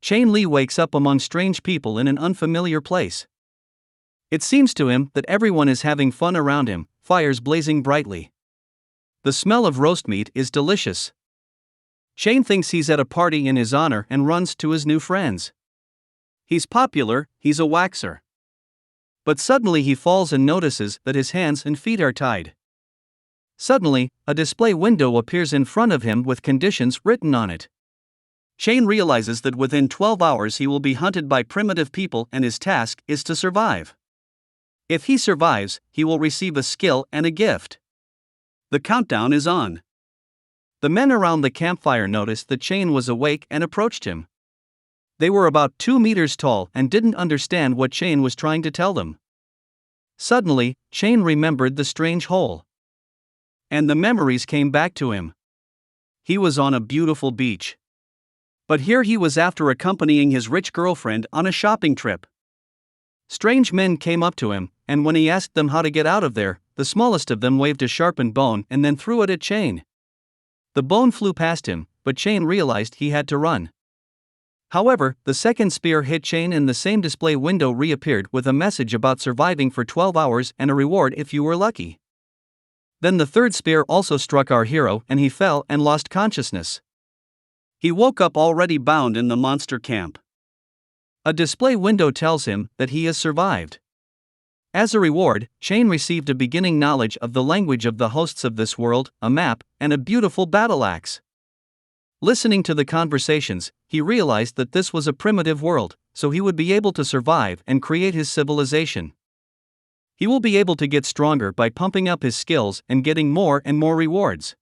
Chain Li wakes up among strange people in an unfamiliar place. It seems to him that everyone is having fun around him, fires blazing brightly. The smell of roast meat is delicious. Chain thinks he's at a party in his honor and runs to his new friends. He's popular, he's a waxer. But suddenly he falls and notices that his hands and feet are tied. Suddenly, a display window appears in front of him with conditions written on it. Chain realizes that within 12 hours he will be hunted by primitive people and his task is to survive. If he survives, he will receive a skill and a gift. The countdown is on. The men around the campfire noticed that Chain was awake and approached him. They were about 2 meters tall and didn't understand what Chain was trying to tell them. Suddenly, Chain remembered the strange hole. And the memories came back to him. He was on a beautiful beach. But here he was after accompanying his rich girlfriend on a shopping trip. Strange men came up to him, and when he asked them how to get out of there, the smallest of them waved a sharpened bone and then threw it at Chain. The bone flew past him, but Chain realized he had to run. However, the second spear hit Chain and the same display window reappeared with a message about surviving for 12 hours and a reward if you were lucky. Then the third spear also struck our hero and he fell and lost consciousness. He woke up already bound in the monster camp. A display window tells him that he has survived. As a reward, Chain received a beginning knowledge of the language of the hosts of this world, a map, and a beautiful battle axe. Listening to the conversations, he realized that this was a primitive world, so he would be able to survive and create his civilization. He will be able to get stronger by pumping up his skills and getting more and more rewards.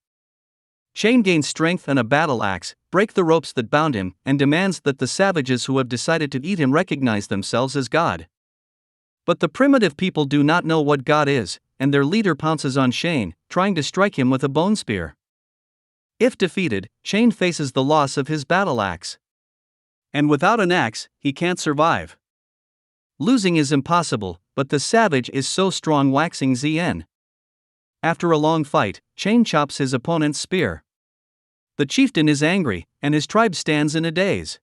Chain gains strength and a battle axe, break the ropes that bound him, and demands that the savages who have decided to eat him recognize themselves as God. But the primitive people do not know what God is, and their leader pounces on Chain, trying to strike him with a bone spear. If defeated, Chain faces the loss of his battle axe. And without an axe, he can't survive. Losing is impossible, but the savage is so strong waxing Zien. After a long fight, Chain chops his opponent's spear. The chieftain is angry, and his tribe stands in a daze.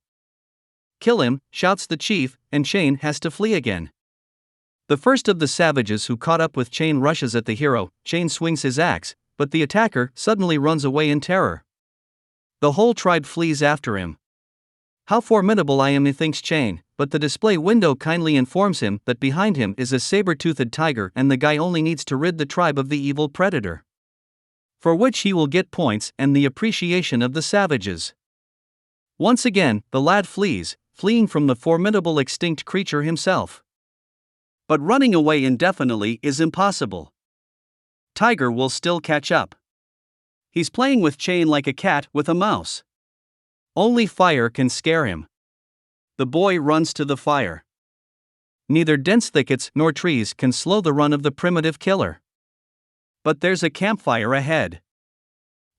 Kill him, shouts the chief, and Chain has to flee again. The first of the savages who caught up with Chain rushes at the hero. Chain swings his axe, but the attacker suddenly runs away in terror. The whole tribe flees after him. How formidable I am, he thinks Chain, but the display window kindly informs him that behind him is a saber-toothed tiger and the guy only needs to rid the tribe of the evil predator. For which he will get points and the appreciation of the savages. Once again, the lad flees, fleeing from the formidable extinct creature himself. But running away indefinitely is impossible. Tiger will still catch up. He's playing with Chain like a cat with a mouse. Only fire can scare him. The boy runs to the fire. Neither dense thickets nor trees can slow the run of the primitive killer. But there's a campfire ahead.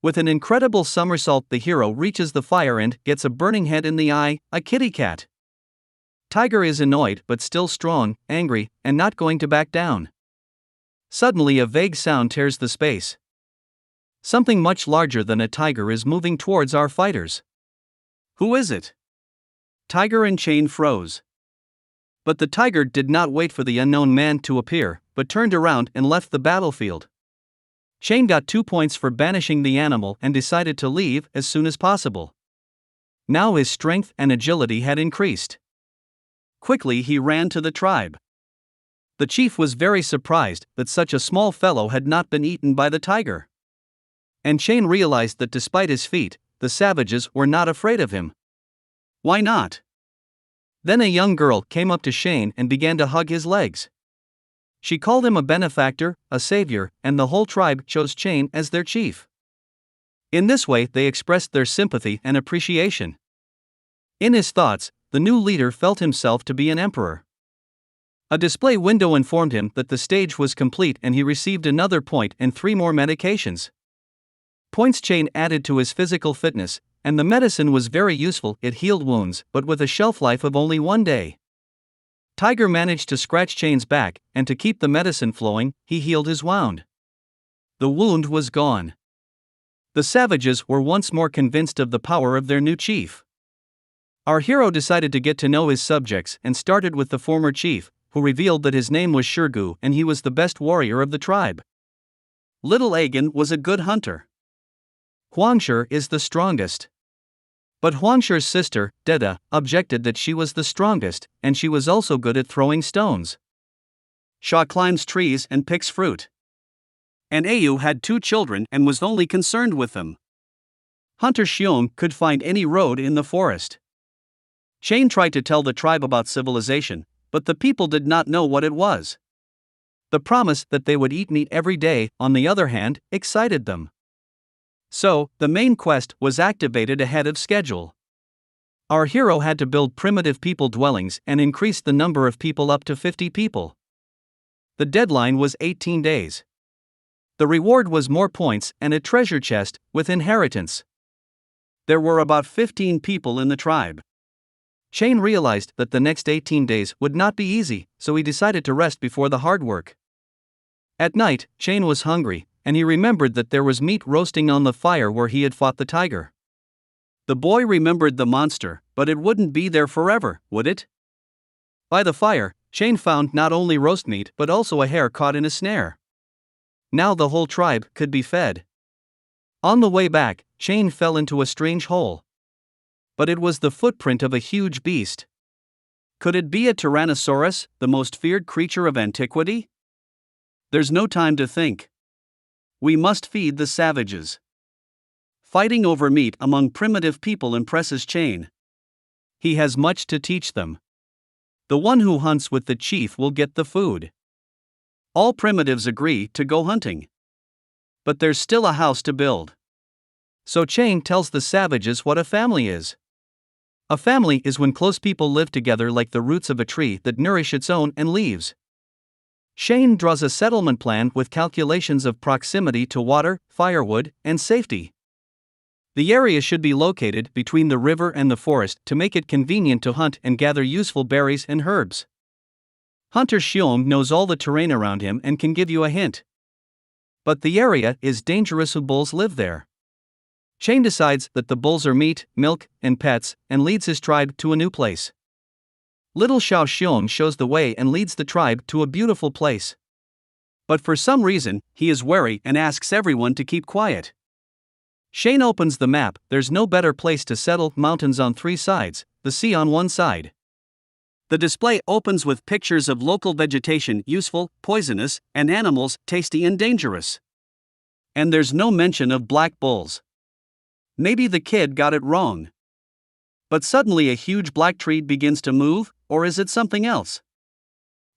With an incredible somersault, the hero reaches the fire and gets a burning head in the eye, a kitty cat. Tiger is annoyed but still strong, angry, and not going to back down. Suddenly a vague sound tears the space. Something much larger than a tiger is moving towards our fighters. Who is it? Tiger and Chain froze. But the tiger did not wait for the unknown man to appear, but turned around and left the battlefield. Chain got 2 points for banishing the animal and decided to leave as soon as possible. Now his strength and agility had increased. Quickly he ran to the tribe. The chief was very surprised that such a small fellow had not been eaten by the tiger. And Chain realized that despite his feat, the savages were not afraid of him. Why not? Then a young girl came up to Chain and began to hug his legs. She called him a benefactor, a savior, and the whole tribe chose Chain as their chief. In this way they expressed their sympathy and appreciation. In his thoughts, the new leader felt himself to be an emperor. A display window informed him that the stage was complete and he received another point and 3 more medications. Points Chain added to his physical fitness, and the medicine was very useful. It healed wounds, but with a shelf life of only 1 day. Tiger managed to scratch Chain's back, and to keep the medicine flowing, he healed his wound. The wound was gone. The savages were once more convinced of the power of their new chief. Our hero decided to get to know his subjects and started with the former chief, who revealed that his name was Shirgu and he was the best warrior of the tribe. Little Agan was a good hunter. Huangshir is the strongest. But Huangshir's sister, Deda, objected that she was the strongest, and she was also good at throwing stones. Sha climbs trees and picks fruit. And Ayu had 2 children and was only concerned with them. Hunter Xiong could find any road in the forest. Shane tried to tell the tribe about civilization, but the people did not know what it was. The promise that they would eat meat every day, on the other hand, excited them. So, the main quest was activated ahead of schedule. Our hero had to build primitive people dwellings and increase the number of people up to 50 people. The deadline was 18 days. The reward was more points and a treasure chest with inheritance. There were about 15 people in the tribe. Shane realized that the next 18 days would not be easy, so he decided to rest before the hard work. At night, Shane was hungry, and he remembered that there was meat roasting on the fire where he had fought the tiger. The boy remembered the monster, but it wouldn't be there forever, would it? By the fire, Shane found not only roast meat but also a hare caught in a snare. Now the whole tribe could be fed. On the way back, Shane fell into a strange hole. But it was the footprint of a huge beast. Could it be a Tyrannosaurus, the most feared creature of antiquity? There's no time to think. We must feed the savages. Fighting over meat among primitive people impresses Shane. He has much to teach them. The one who hunts with the chief will get the food. All primitives agree to go hunting. But there's still a house to build. So Shane tells the savages what a family is. A family is when close people live together like the roots of a tree that nourish its own and leaves. Shane draws a settlement plan with calculations of proximity to water, firewood, and safety. The area should be located between the river and the forest to make it convenient to hunt and gather useful berries and herbs. Hunter Xiong knows all the terrain around him and can give you a hint. But the area is dangerous and bulls live there. Shane decides that the bulls are meat, milk, and pets, and leads his tribe to a new place. Little Xiao Xiong shows the way and leads the tribe to a beautiful place. But for some reason, he is wary and asks everyone to keep quiet. Shane opens the map. There's no better place to settle: mountains on 3 sides, the sea on 1 side. The display opens with pictures of local vegetation, useful, poisonous, and animals, tasty and dangerous. And there's no mention of black bulls. Maybe the kid got it wrong. But suddenly a huge black tree begins to move, or is it something else?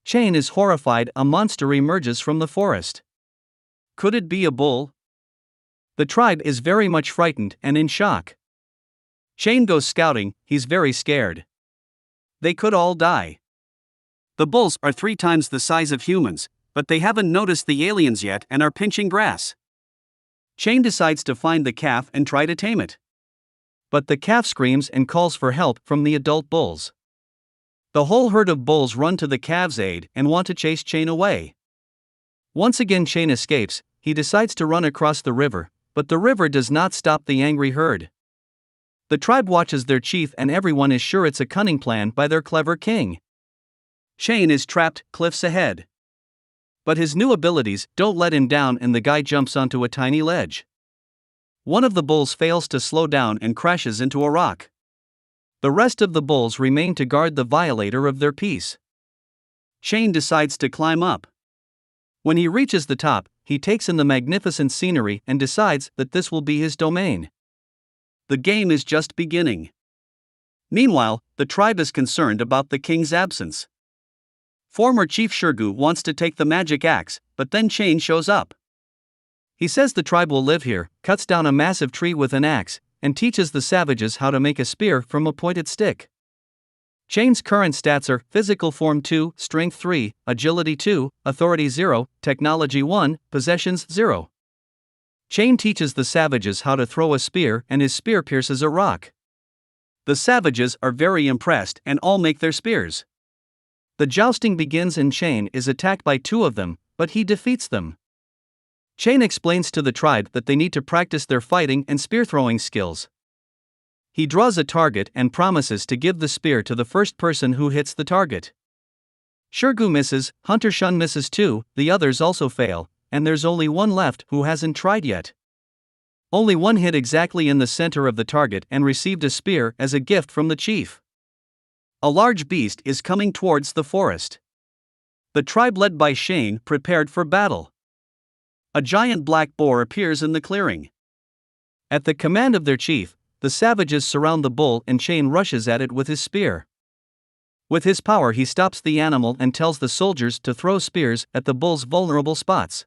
Shane is horrified. A monster emerges from the forest. Could it be a bull? The tribe is very much frightened and in shock. Shane goes scouting. He's very scared. They could all die. The bulls are 3 times the size of humans, but they haven't noticed the aliens yet and are pinching grass. Shane decides to find the calf and try to tame it. But the calf screams and calls for help from the adult bulls. The whole herd of bulls run to the calf's aid and want to chase Shane away. Once again Shane escapes. He decides to run across the river, but the river does not stop the angry herd. The tribe watches their chief and everyone is sure it's a cunning plan by their clever king. Shane is trapped cliffs ahead. But his new abilities don't let him down and the guy jumps onto a tiny ledge. One of the bulls fails to slow down and crashes into a rock. The rest of the bulls remain to guard the violator of their peace. Shane decides to climb up. When he reaches the top, he takes in the magnificent scenery and decides that this will be his domain. The game is just beginning. Meanwhile, the tribe is concerned about the king's absence. Former Chief Shirgu wants to take the magic axe, but then Shane shows up. He says the tribe will live here, cuts down a massive tree with an axe, and teaches the savages how to make a spear from a pointed stick. Shane's current stats are Physical Form 2, Strength 3, Agility 2, Authority 0, Technology 1, Possessions 0. Shane teaches the savages how to throw a spear and his spear pierces a rock. The savages are very impressed and all make their spears. The jousting begins and Shane is attacked by 2 of them, but he defeats them. Shane explains to the tribe that they need to practice their fighting and spear throwing skills. He draws a target and promises to give the spear to the first person who hits the target. Shurgu misses, Hunter Shun misses too, the others also fail, and there's only one left who hasn't tried yet. Only one hit exactly in the center of the target and received a spear as a gift from the chief. A large beast is coming towards the forest. The tribe led by Shane prepared for battle. A giant black boar appears in the clearing. At the command of their chief, the savages surround the bull and Shane rushes at it with his spear. With his power he stops the animal and tells the soldiers to throw spears at the bull's vulnerable spots.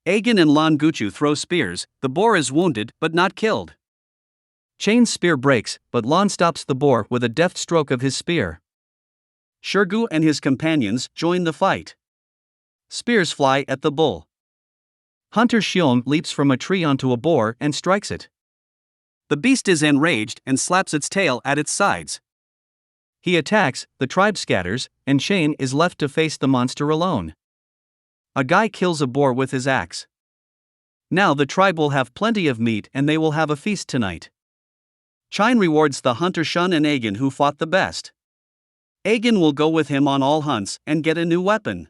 Aegon and Lan Guchu throw spears, the boar is wounded but not killed. Shane's spear breaks, but Lan stops the boar with a deft stroke of his spear. Shurgu and his companions join the fight. Spears fly at the bull. Hunter Xiong leaps from a tree onto a boar and strikes it. The beast is enraged and slaps its tail at its sides. He attacks, the tribe scatters, and Shane is left to face the monster alone. A guy kills a boar with his axe. Now the tribe will have plenty of meat and they will have a feast tonight. Shine rewards the Hunter Shun and Aegon who fought the best. Aegon will go with him on all hunts and get a new weapon.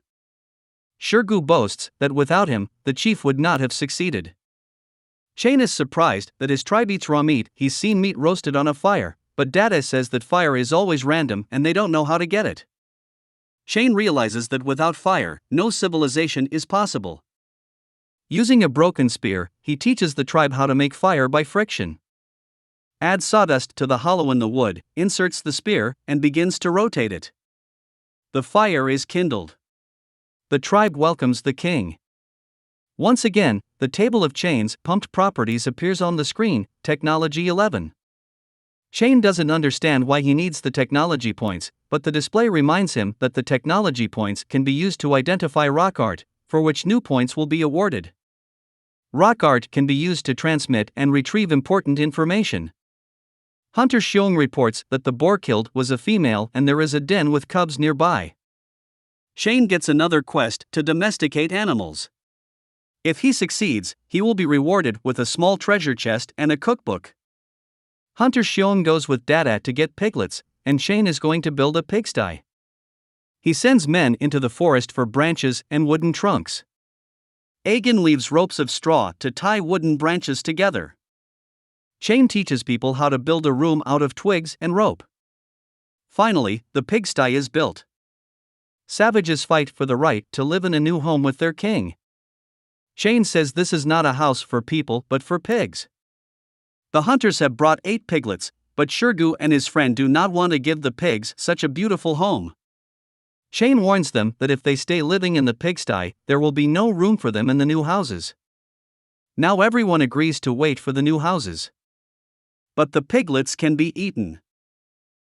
Shurgu boasts that without him, the chief would not have succeeded. Shane is surprised that his tribe eats raw meat. He's seen meat roasted on a fire, but Dada says that fire is always random and they don't know how to get it. Shane realizes that without fire, no civilization is possible. Using a broken spear, he teaches the tribe how to make fire by friction. Adds sawdust to the hollow in the wood, inserts the spear, and begins to rotate it. The fire is kindled. The tribe welcomes the king. Once again, the table of Shane's pumped properties appears on the screen, Technology 11. Shane doesn't understand why he needs the technology points, but the display reminds him that the technology points can be used to identify rock art, for which new points will be awarded. Rock art can be used to transmit and retrieve important information. Hunter Xiong reports that the boar killed was a female and there is a den with cubs nearby. Shane gets another quest to domesticate animals. If he succeeds, he will be rewarded with a small treasure chest and a cookbook. Hunter Xiong goes with Dada to get piglets, and Shane is going to build a pigsty. He sends men into the forest for branches and wooden trunks. Aegon leaves ropes of straw to tie wooden branches together. Shane teaches people how to build a room out of twigs and rope. Finally, the pigsty is built. Savages fight for the right to live in a new home with their king. Shane says this is not a house for people but for pigs. The hunters have brought 8 piglets, but Shurgu and his friend do not want to give the pigs such a beautiful home. Shane warns them that if they stay living in the pigsty, there will be no room for them in the new houses. Now everyone agrees to wait for the new houses. But the piglets can be eaten.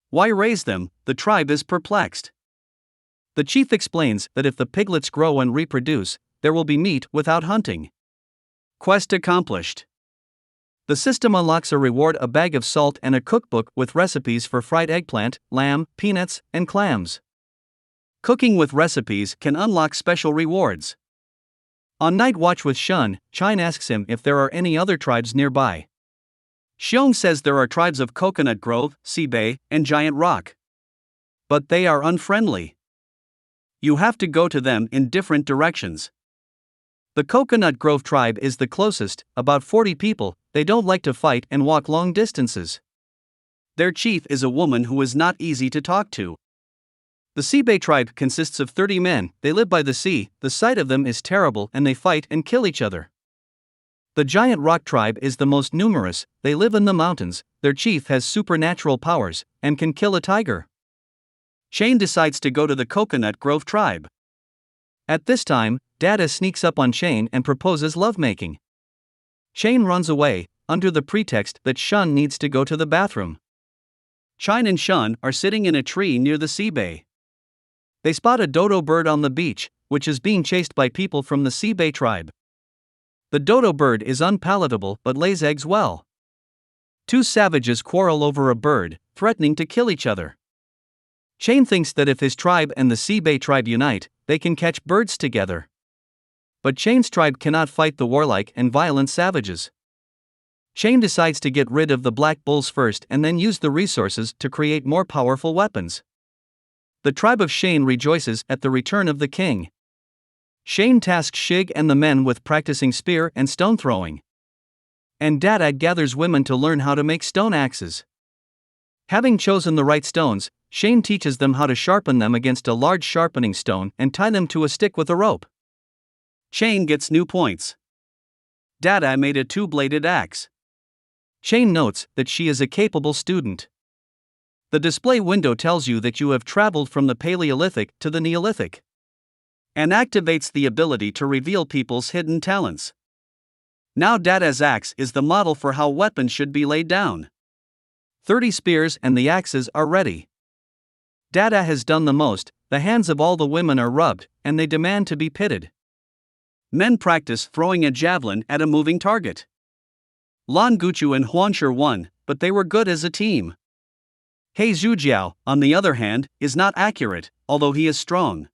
Why raise them? The tribe is perplexed. The chief explains that if the piglets grow and reproduce, there will be meat without hunting. Quest accomplished. The system unlocks a reward: a bag of salt and a cookbook with recipes for fried eggplant, lamb, peanuts, and clams. Cooking with recipes can unlock special rewards. On night watch with Shun, Chine asks him if there are any other tribes nearby. Xiong says there are tribes of Coconut Grove, Sibei, and Giant Rock. But they are unfriendly. You have to go to them in different directions. The Coconut Grove tribe is the closest, about 40 people. They don't like to fight and walk long distances. Their chief is a woman who is not easy to talk to. The Sibei tribe consists of 30 men, they live by the sea, the sight of them is terrible and they fight and kill each other. The Giant Rock tribe is the most numerous, they live in the mountains, their chief has supernatural powers, and can kill a tiger. Shane decides to go to the Coconut Grove tribe. At this time, Dada sneaks up on Shane and proposes lovemaking. Shane runs away, under the pretext that Shun needs to go to the bathroom. Shine and Shun are sitting in a tree near the Sibei. They spot a dodo bird on the beach, which is being chased by people from the Sibei tribe. The dodo bird is unpalatable but lays eggs well. 2 savages quarrel over a bird, threatening to kill each other. Shane thinks that if his tribe and the Sibei tribe unite, they can catch birds together. But Shane's tribe cannot fight the warlike and violent savages. Shane decides to get rid of the black bulls first and then use the resources to create more powerful weapons. The tribe of Shane rejoices at the return of the king. Shane tasks Shig and the men with practicing spear and stone throwing. And Dada gathers women to learn how to make stone axes. Having chosen the right stones, Shane teaches them how to sharpen them against a large sharpening stone and tie them to a stick with a rope. Shane gets new points. Dada made a two-bladed axe. Shane notes that she is a capable student. The display window tells you that you have traveled from the Paleolithic to the Neolithic, and activates the ability to reveal people's hidden talents. Now Dada's axe is the model for how weapons should be laid down. 30 spears and the axes are ready. Dada has done the most, the hands of all the women are rubbed, and they demand to be pitted. Men practice throwing a javelin at a moving target. Lan Guchu and Huanshi won, but they were good as a team. He Zhujiao, on the other hand, is not accurate, although he is strong.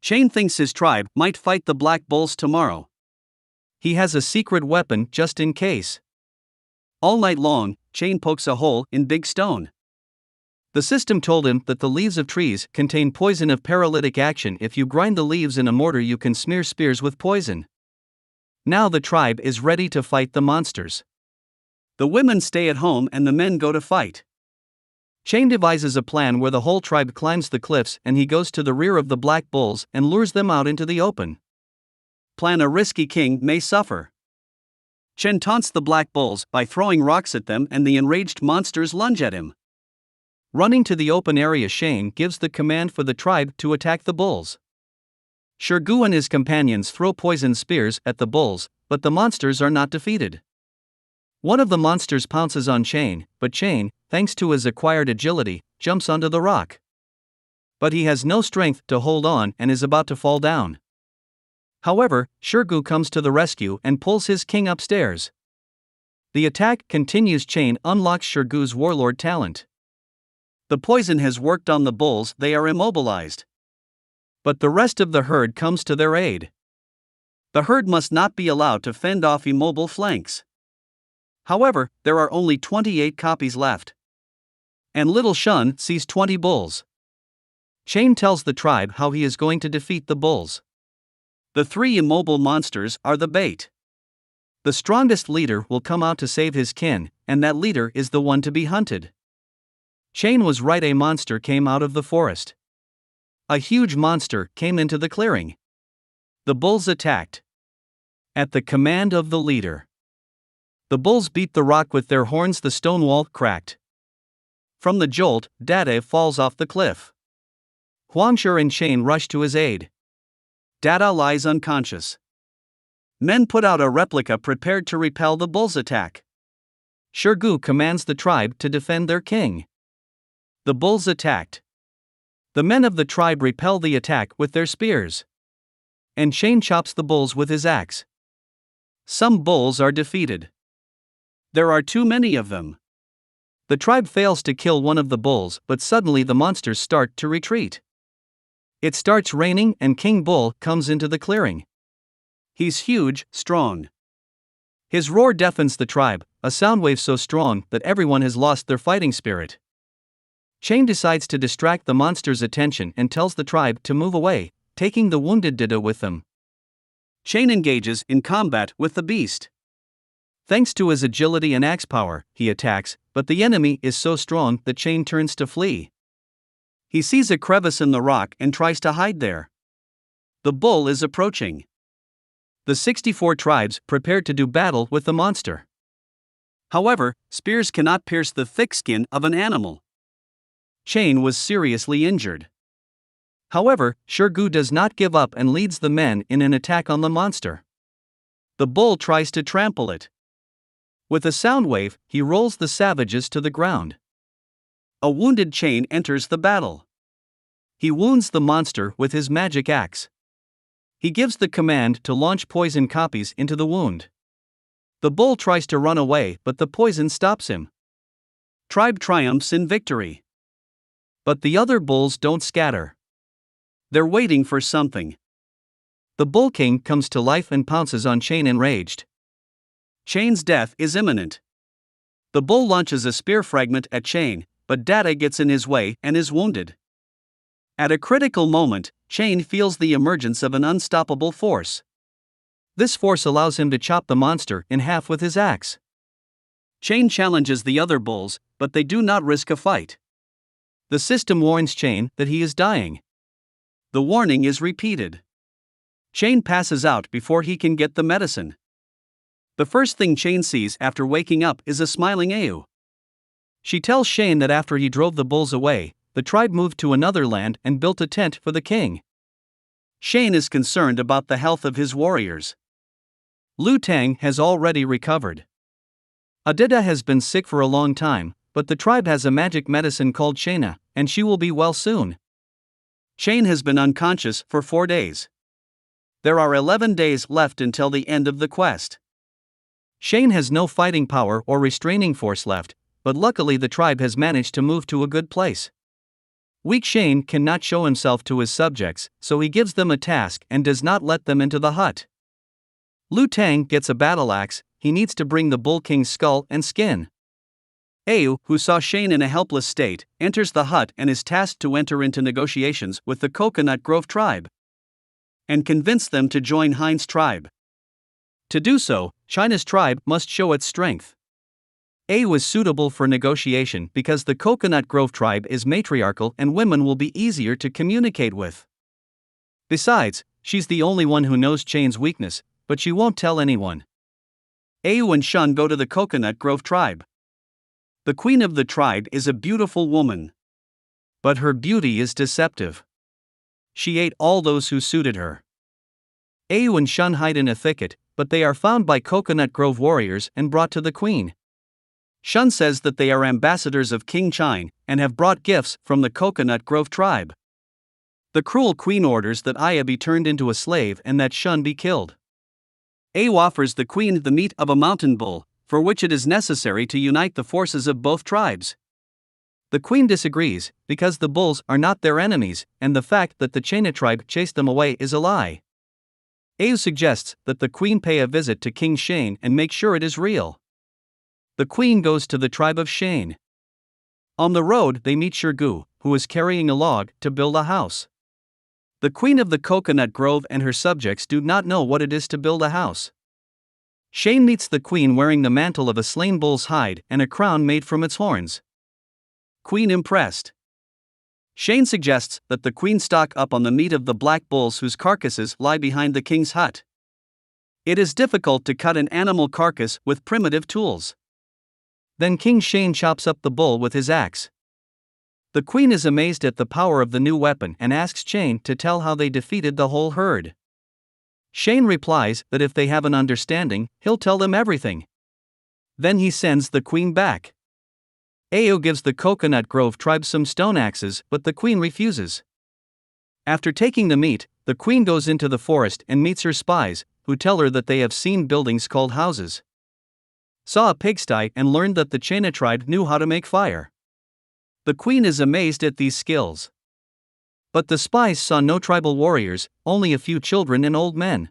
Shane thinks his tribe might fight the Black Bulls tomorrow. He has a secret weapon just in case. All night long, Shane pokes a hole in big stone. The system told him that the leaves of trees contain poison of paralytic action. If you grind the leaves in a mortar, you can smear spears with poison. Now the tribe is ready to fight the monsters. The women stay at home and the men go to fight. Shane devises a plan where the whole tribe climbs the cliffs and he goes to the rear of the Black Bulls and lures them out into the open. Plan a risky king may suffer. Shane taunts the Black Bulls by throwing rocks at them and the enraged monsters lunge at him. Running to the open area, Shane gives the command for the tribe to attack the bulls. Shirgu and his companions throw poison spears at the bulls, but the monsters are not defeated. One of the monsters pounces on Shane, but Shane, thanks to his acquired agility, jumps onto the rock. But he has no strength to hold on and is about to fall down. However, Shirgu comes to the rescue and pulls his king upstairs. The attack continues. Shane unlocks Shirgu's warlord talent. The poison has worked on the bulls, they are immobilized. But the rest of the herd comes to their aid. The herd must not be allowed to fend off immobile flanks. However, there are only 28 copies left. And little Shun sees 20 bulls. Shane tells the tribe how he is going to defeat the bulls. The 3 immobile monsters are the bait. The strongest leader will come out to save his kin, and that leader is the one to be hunted. Shane was right, a monster came out of the forest. A huge monster came into the clearing. The bulls attacked. At the command of the leader, the bulls beat the rock with their horns. The stone wall cracked. From the jolt, Dada falls off the cliff. Huanshi and Shane rush to his aid. Dada lies unconscious. Men put out a replica prepared to repel the bulls' attack. Shirgu commands the tribe to defend their king. The bulls attacked. The men of the tribe repel the attack with their spears. And Shane chops the bulls with his axe. Some bulls are defeated. There are too many of them. The tribe fails to kill one of the bulls, but suddenly the monsters start to retreat. It starts raining and King Bull comes into the clearing. He's huge, strong. His roar deafens the tribe, a sound wave so strong that everyone has lost their fighting spirit. Shane decides to distract the monster's attention and tells the tribe to move away, taking the wounded Dada with them. Shane engages in combat with the beast. Thanks to his agility and axe power, he attacks, but the enemy is so strong that Shane turns to flee. He sees a crevice in the rock and tries to hide there. The bull is approaching. The 64 tribes prepared to do battle with the monster. However, spears cannot pierce the thick skin of an animal. Shane was seriously injured. However, Shirgu does not give up and leads the men in an attack on the monster. The bull tries to trample it. With a sound wave, he rolls the savages to the ground. A wounded Shane enters the battle. He wounds the monster with his magic axe. He gives the command to launch poison copies into the wound. The bull tries to run away, but the poison stops him. Tribe triumphs in victory. But the other bulls don't scatter. They're waiting for something. The Bull King comes to life and pounces on Shane enraged. Chain's death is imminent. The bull launches a spear fragment at Chain, but Data gets in his way and is wounded. At a critical moment, Chain feels the emergence of an unstoppable force. This force allows him to chop the monster in half with his axe. Chain challenges the other bulls, but they do not risk a fight. The system warns Chain that he is dying. The warning is repeated. Chain passes out before he can get the medicine. The first thing Chain sees after waking up is a smiling Au. She tells Chain that after he drove the bulls away, the tribe moved to another land and built a tent for the king. Chain is concerned about the health of his warriors. Lu Tang has already recovered. Adida has been sick for a long time, but the tribe has a magic medicine called Chaina, and she will be well soon. Chain has been unconscious for 4 days. There are 11 days left until the end of the quest. Chain has no fighting power or restraining force left, but luckily the tribe has managed to move to a good place. Weak Chain cannot show himself to his subjects, so he gives them a task and does not let them into the hut. Lu Tang gets a battle axe. He needs to bring the Bull King's skull and skin. Au, who saw Chain in a helpless state, enters the hut and is tasked to enter into negotiations with the Coconut Grove tribe and convince them to join Hein's tribe. To do so, China's tribe must show its strength. Au is suitable for negotiation because the Coconut Grove tribe is matriarchal and women will be easier to communicate with. Besides, she's the only one who knows Chain's weakness, but she won't tell anyone. Au and Shun go to the Coconut Grove tribe. The queen of the tribe is a beautiful woman. But her beauty is deceptive. She ate all those who suited her. Au and Shun hide in a thicket, but they are found by Coconut Grove warriors and brought to the queen. Shun says that they are ambassadors of King Chine and have brought gifts from the Coconut Grove tribe. The cruel queen orders that Aya be turned into a slave and that Shun be killed. Au offers the queen the meat of a mountain bull, for which it is necessary to unite the forces of both tribes. The queen disagrees, because the bulls are not their enemies, and the fact that the Chaina tribe chased them away is a lie. Au suggests that the queen pay a visit to King Shane and make sure it is real. The queen goes to the tribe of Shane. On the road they meet Shirgu, who is carrying a log to build a house. The queen of the Coconut Grove and her subjects do not know what it is to build a house. Shane meets the queen wearing the mantle of a slain bull's hide and a crown made from its horns. Queen impressed. Shane suggests that the queen stock up on the meat of the black bulls whose carcasses lie behind the king's hut. It is difficult to cut an animal carcass with primitive tools. Then King Shane chops up the bull with his axe. The queen is amazed at the power of the new weapon and asks Shane to tell how they defeated the whole herd. Shane replies that if they have an understanding, he'll tell them everything. Then he sends the queen back. Ao gives the Coconut Grove tribe some stone axes, but the queen refuses. After taking the meat, the queen goes into the forest and meets her spies, who tell her that they have seen buildings called houses, saw a pigsty, and learned that the Chaina tribe knew how to make fire. The queen is amazed at these skills. But the spies saw no tribal warriors, only a few children and old men.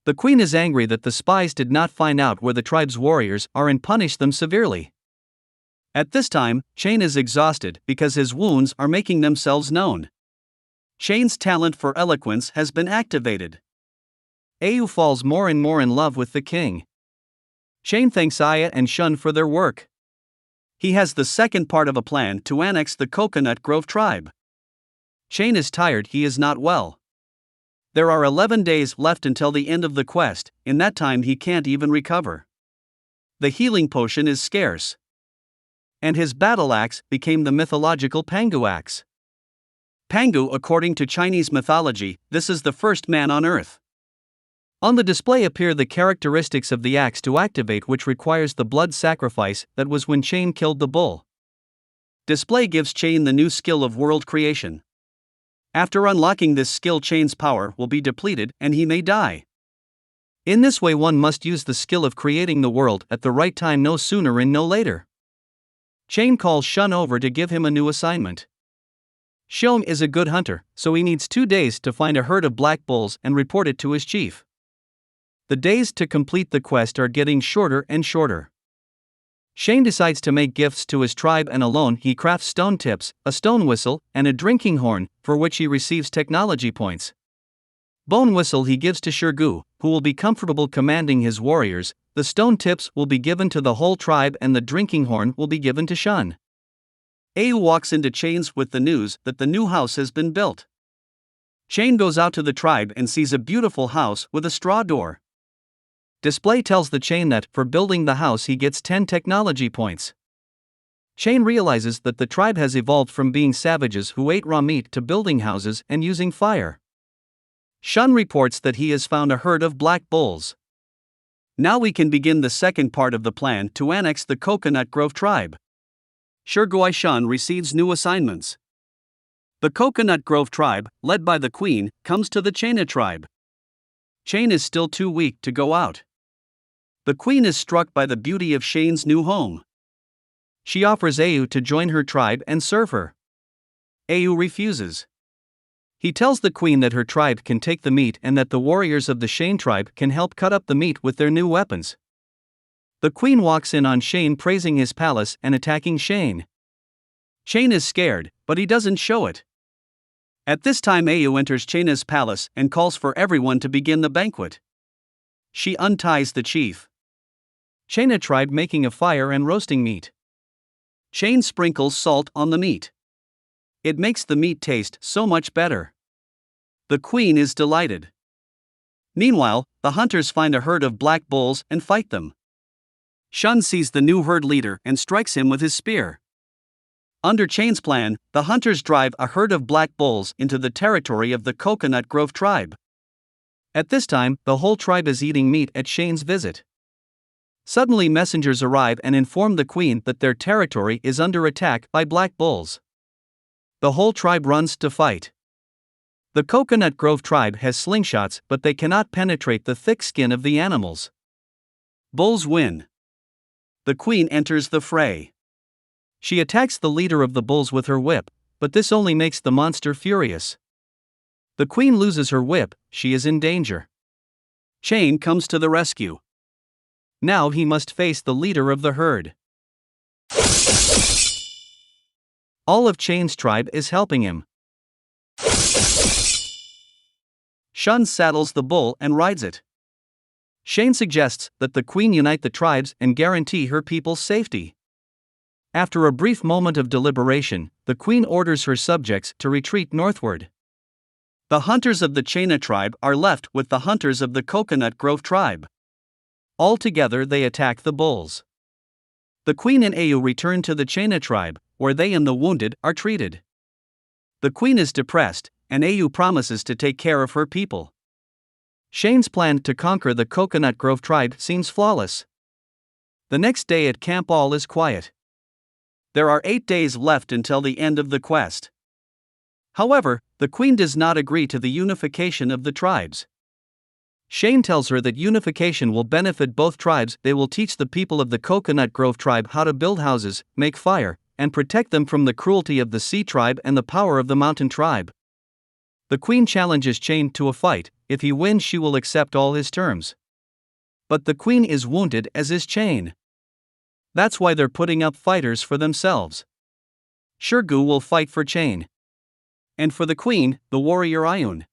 The queen is angry that the spies did not find out where the tribe's warriors are and punish them severely. At this time, Chain is exhausted because his wounds are making themselves known. Chain's talent for eloquence has been activated. Au falls more and more in love with the king. Chain thanks Aya and Shun for their work. He has the second part of a plan to annex the Coconut Grove tribe. Chain is tired, he is not well. There are 11 days left until the end of the quest, in that time he can't even recover. The healing potion is scarce. And his battle axe became the mythological Pangu axe. Pangu, according to Chinese mythology, this is the first man on earth. On the display appear the characteristics of the axe to activate, which requires the blood sacrifice that was when Chain killed the bull. Display gives Chain the new skill of world creation. After unlocking this skill, Chain's power will be depleted and he may die. In this way, one must use the skill of creating the world at the right time, no sooner and no later. Chain calls Shun over to give him a new assignment. Shun is a good hunter, so he needs 2 days to find a herd of black bulls and report it to his chief. The days to complete the quest are getting shorter and shorter. Shane decides to make gifts to his tribe, and alone he crafts stone tips, a stone whistle, and a drinking horn, for which he receives technology points. Bone whistle he gives to Shirgu, who will be comfortable commanding his warriors. The stone tips will be given to the whole tribe, and the drinking horn will be given to Shun. Ayu walks into Chain's with the news that the new house has been built. Chain goes out to the tribe and sees a beautiful house with a straw door. Display tells the Chain that for building the house he gets 10 technology points. Chain realizes that the tribe has evolved from being savages who ate raw meat to building houses and using fire. Shun reports that he has found a herd of black bulls. Now we can begin the second part of the plan to annex the Coconut Grove tribe. Shirguai Shun receives new assignments. The Coconut Grove tribe, led by the queen, comes to the Chaina tribe. Chain is still too weak to go out. The queen is struck by the beauty of Shane's new home. She offers Ayu to join her tribe and serve her. Ayu refuses. He tells the queen that her tribe can take the meat and that the warriors of the Shane tribe can help cut up the meat with their new weapons. The queen walks in on Shane praising his palace and attacking Shane. Shane is scared, but he doesn't show it. At this time Ayu enters Chaina's palace and calls for everyone to begin the banquet. She unties the chief. Chaina tribe making a fire and roasting meat. Chain sprinkles salt on the meat. It makes the meat taste so much better. The queen is delighted. Meanwhile, the hunters find a herd of black bulls and fight them. Shun sees the new herd leader and strikes him with his spear. Under Chain's plan, the hunters drive a herd of black bulls into the territory of the Coconut Grove tribe. At this time, the whole tribe is eating meat at Shane's visit. Suddenly messengers arrive and inform the queen that their territory is under attack by black bulls. The whole tribe runs to fight. The Coconut Grove tribe has slingshots, but they cannot penetrate the thick skin of the animals. Bulls win. The queen enters the fray. She attacks the leader of the bulls with her whip, but this only makes the monster furious. The queen loses her whip, she is in danger. Chain comes to the rescue. Now he must face the leader of the herd. All of Chain's tribe is helping him. Shun saddles the bull and rides it. Shane suggests that the queen unite the tribes and guarantee her people's safety. After a brief moment of deliberation, the queen orders her subjects to retreat northward. The hunters of the Chaina tribe are left with the hunters of the Coconut Grove tribe. All together they attack the bulls. The queen and Ayu return to the Chaina tribe, where they and the wounded are treated. The queen is depressed, and Ayu promises to take care of her people. Shane's plan to conquer the Coconut Grove tribe seems flawless. The next day at camp all is quiet. There are 8 days left until the end of the quest. However, the queen does not agree to the unification of the tribes. Shane tells her that unification will benefit both tribes. They will teach the people of the Coconut Grove tribe how to build houses, make fire, and protect them from the cruelty of the Sea tribe and the power of the Mountain tribe. The queen challenges Chain to a fight. If he wins, she will accept all his terms. But the queen is wounded, as is Chain. That's why they're putting up fighters for themselves. Shirgu will fight for Chain. And for the queen, the warrior Ayun.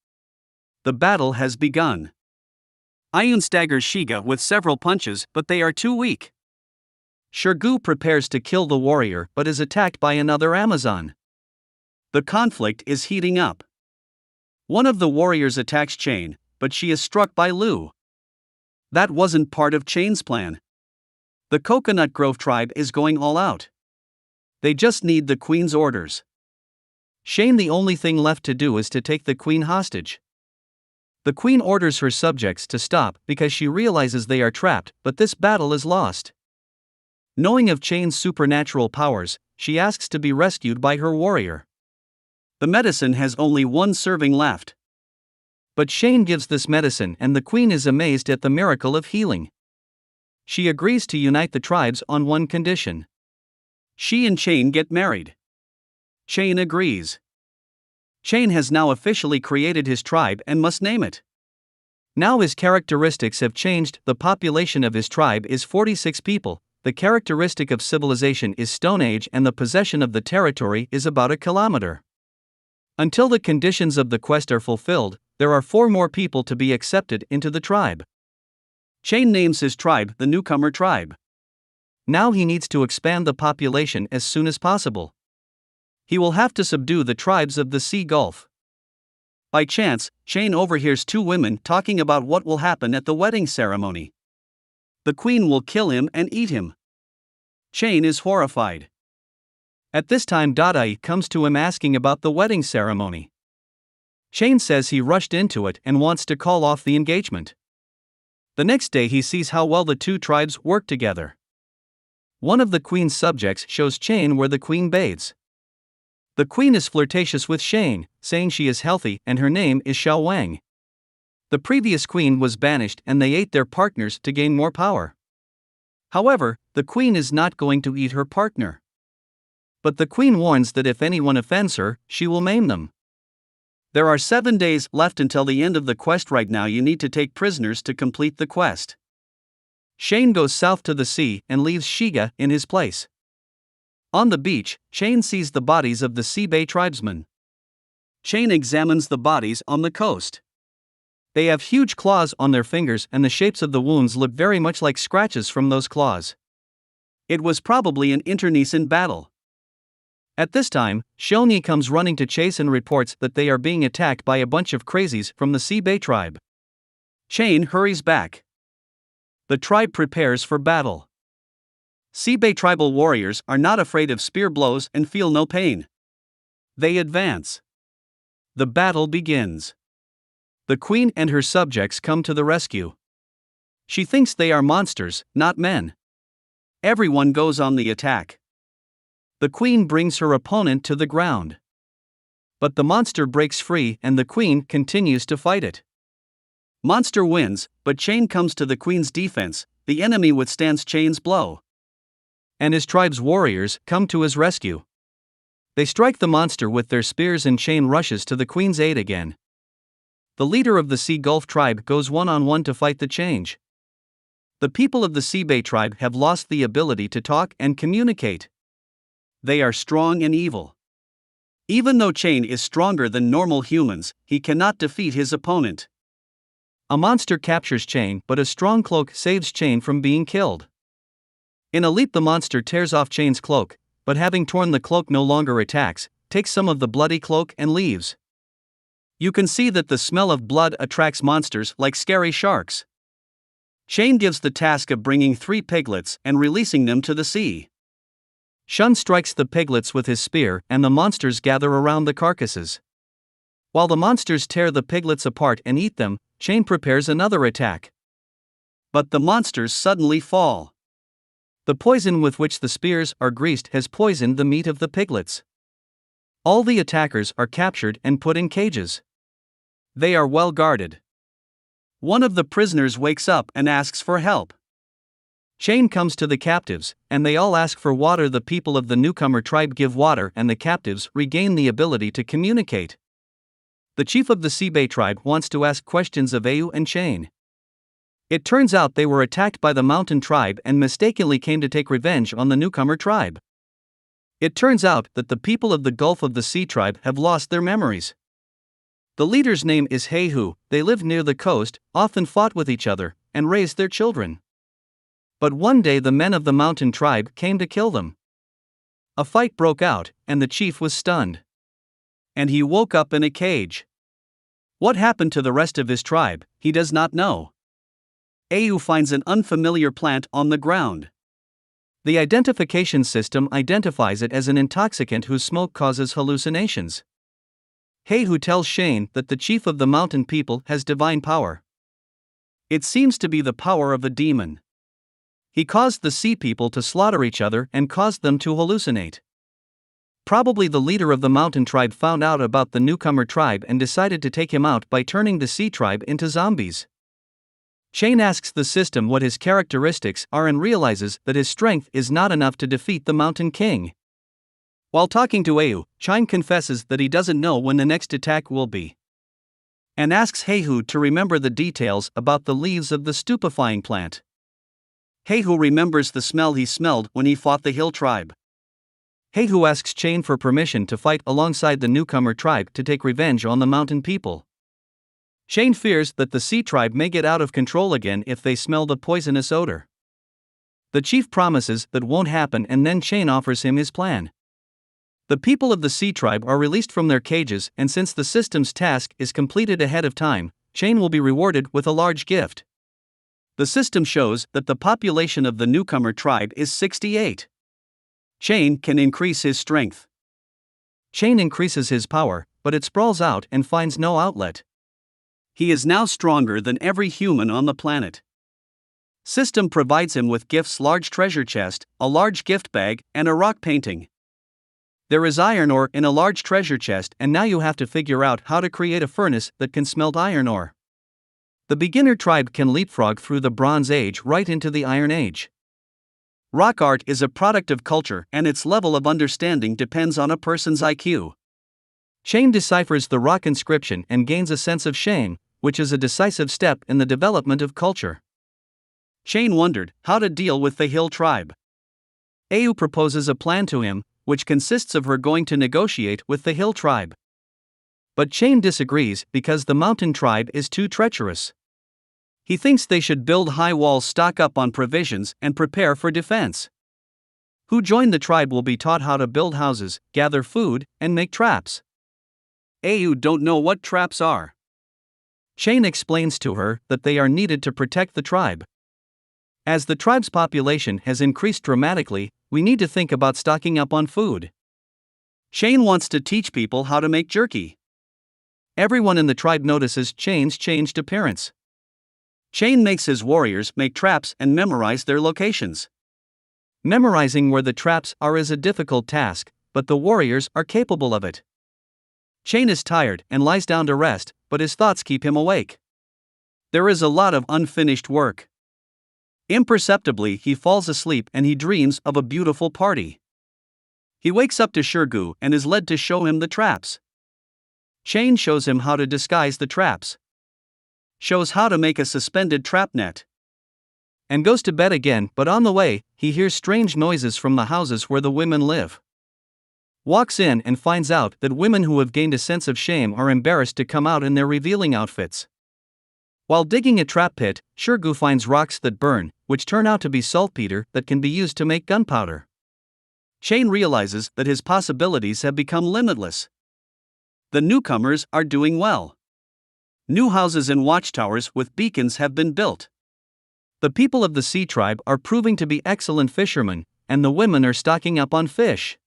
The battle has begun. Ayun staggers Shiga with several punches, but they are too weak. Shirgu prepares to kill the warrior but is attacked by another Amazon. The conflict is heating up. One of the warriors attacks Chain, but she is struck by Lu. That wasn't part of Chain's plan. The Coconut Grove tribe is going all out. They just need the queen's orders. Shane, the only thing left to do is to take the queen hostage. The queen orders her subjects to stop because she realizes they are trapped, but this battle is lost. Knowing of Chain's supernatural powers, she asks to be rescued by her warrior. The medicine has only one serving left. But Shane gives this medicine and the queen is amazed at the miracle of healing. She agrees to unite the tribes on one condition. She and Chain get married. Chain agrees. Chain has now officially created his tribe and must name it. Now his characteristics have changed. The population of his tribe is 46 people, the characteristic of civilization is Stone Age, and the possession of the territory is about a kilometer. Until the conditions of the quest are fulfilled, there are 4 more people to be accepted into the tribe. Chain names his tribe the Newcomer Tribe. Now he needs to expand the population as soon as possible. He will have to subdue the tribes of the Sea Gulf. By chance, Chain overhears 2 women talking about what will happen at the wedding ceremony. The queen will kill him and eat him. Chain is horrified. At this time, Dadae comes to him asking about the wedding ceremony. Chain says he rushed into it and wants to call off the engagement. The next day he sees how well the 2 tribes work together. One of the queen's subjects shows Chain where the queen bathes. The queen is flirtatious with Chain, saying she is healthy and her name is Xiao Wang. The previous queen was banished and they ate their partners to gain more power. However, the queen is not going to eat her partner. But the queen warns that if anyone offends her, she will maim them. There are 7 days left until the end of the quest. Right now you need to take prisoners to complete the quest. Chain goes south to the sea and leaves Shiga in his place. On the beach, Chain sees the bodies of the Seabay tribesmen. Chain examines the bodies on the coast. They have huge claws on their fingers and the shapes of the wounds look very much like scratches from those claws. It was probably an internecine battle. At this time, Shoni comes running to Chase and reports that they are being attacked by a bunch of crazies from the Seabay tribe. Chain hurries back. The tribe prepares for battle. Seabay tribal warriors are not afraid of spear blows and feel no pain. They advance. The battle begins. The queen and her subjects come to the rescue. She thinks they are monsters, not men. Everyone goes on the attack. The queen brings her opponent to the ground. But the monster breaks free and the queen continues to fight it. Monster wins, but Chain comes to the queen's defense. The enemy withstands Chain's blow. And his tribe's warriors come to his rescue. They strike the monster with their spears and Chain rushes to the queen's aid again. The leader of the Sea Gulf tribe goes one-on-one to fight the change. The people of the Seabay tribe have lost the ability to talk and communicate. They are strong and evil. Even though Chain is stronger than normal humans, he cannot defeat his opponent. A monster captures Chain, but a strong cloak saves Chain from being killed. In a leap, the monster tears off Chain's cloak, but having torn the cloak no longer attacks, takes some of the bloody cloak and leaves. You can see that the smell of blood attracts monsters like scary sharks. Chain gives the task of bringing 3 piglets and releasing them to the sea. Shun strikes the piglets with his spear and the monsters gather around the carcasses. While the monsters tear the piglets apart and eat them, Chain prepares another attack. But the monsters suddenly fall. The poison with which the spears are greased has poisoned the meat of the piglets. All the attackers are captured and put in cages. They are well guarded. One of the prisoners wakes up and asks for help. Chain comes to the captives, and they all ask for water. The people of the Newcomer tribe give water and the captives regain the ability to communicate. The chief of the Seabay tribe wants to ask questions of Au and Chain. It turns out they were attacked by the Mountain tribe and mistakenly came to take revenge on the Newcomer tribe. It turns out that the people of the Gulf of the Sea tribe have lost their memories. The leader's name is Heihu. They lived near the coast, often fought with each other, and raised their children. But one day the men of the Mountain tribe came to kill them. A fight broke out, and the chief was stunned. And he woke up in a cage. What happened to the rest of his tribe, he does not know. Au finds an unfamiliar plant on the ground. The identification system identifies it as an intoxicant whose smoke causes hallucinations. Heihu tells Chain that the chief of the mountain people has divine power. It seems to be the power of a demon. He caused the sea people to slaughter each other and caused them to hallucinate. Probably the leader of the mountain tribe found out about the Newcomer tribe and decided to take him out by turning the sea tribe into zombies. Chain asks the system what his characteristics are and realizes that his strength is not enough to defeat the Mountain King. While talking to Au, Chain confesses that he doesn't know when the next attack will be. and asks Heihu to remember the details about the leaves of the stupefying plant. Heihu remembers the smell he smelled when he fought the hill tribe. Heihu asks Chain for permission to fight alongside the newcomer tribe to take revenge on the mountain people. Chain fears that the sea tribe may get out of control again if they smell the poisonous odor. The chief promises that won't happen, and then Chain offers him his plan. The people of the sea tribe are released from their cages, and since the system's task is completed ahead of time, Chain will be rewarded with a large gift. The system shows that the population of the newcomer tribe is 68. Chain can increase his strength. Chain increases his power, but it sprawls out and finds no outlet. He is now stronger than every human on the planet. System provides him with gifts: large treasure chest, a large gift bag, and a rock painting. There is iron ore in a large treasure chest, and now you have to figure out how to create a furnace that can smelt iron ore. The beginner tribe can leapfrog through the Bronze Age right into the Iron Age. Rock art is a product of culture, and its level of understanding depends on a person's IQ. Chain deciphers the rock inscription and gains a sense of shame, which is a decisive step in the development of culture. Chain wondered how to deal with the hill tribe. Au proposes a plan to him, which consists of her going to negotiate with the hill tribe. But Chain disagrees because the mountain tribe is too treacherous. He thinks they should build high walls, stock up on provisions, and prepare for defense. Who join the tribe will be taught how to build houses, gather food, and make traps. Au don't know what traps are. Chain explains to her that they are needed to protect the tribe. As the tribe's population has increased dramatically, we need to think about stocking up on food. Chain wants to teach people how to make jerky. Everyone in the tribe notices Chain's changed appearance. Chain makes his warriors make traps and memorize their locations. Memorizing where the traps are is a difficult task, but the warriors are capable of it. Chain is tired and lies down to rest, but his thoughts keep him awake. There is a lot of unfinished work. Imperceptibly, he falls asleep and he dreams of a beautiful party. He wakes up to Shirgu and is led to show him the traps. Chain shows him how to disguise the traps. Shows how to make a suspended trap net. And goes to bed again, but on the way, he hears strange noises from the houses where the women live. Walks in and finds out that women who have gained a sense of shame are embarrassed to come out in their revealing outfits. While digging a trap pit, Shirgu finds rocks that burn, which turn out to be saltpeter that can be used to make gunpowder. Chain realizes that his possibilities have become limitless. The newcomers are doing well. New houses and watchtowers with beacons have been built. The people of the sea tribe are proving to be excellent fishermen, and the women are stocking up on fish.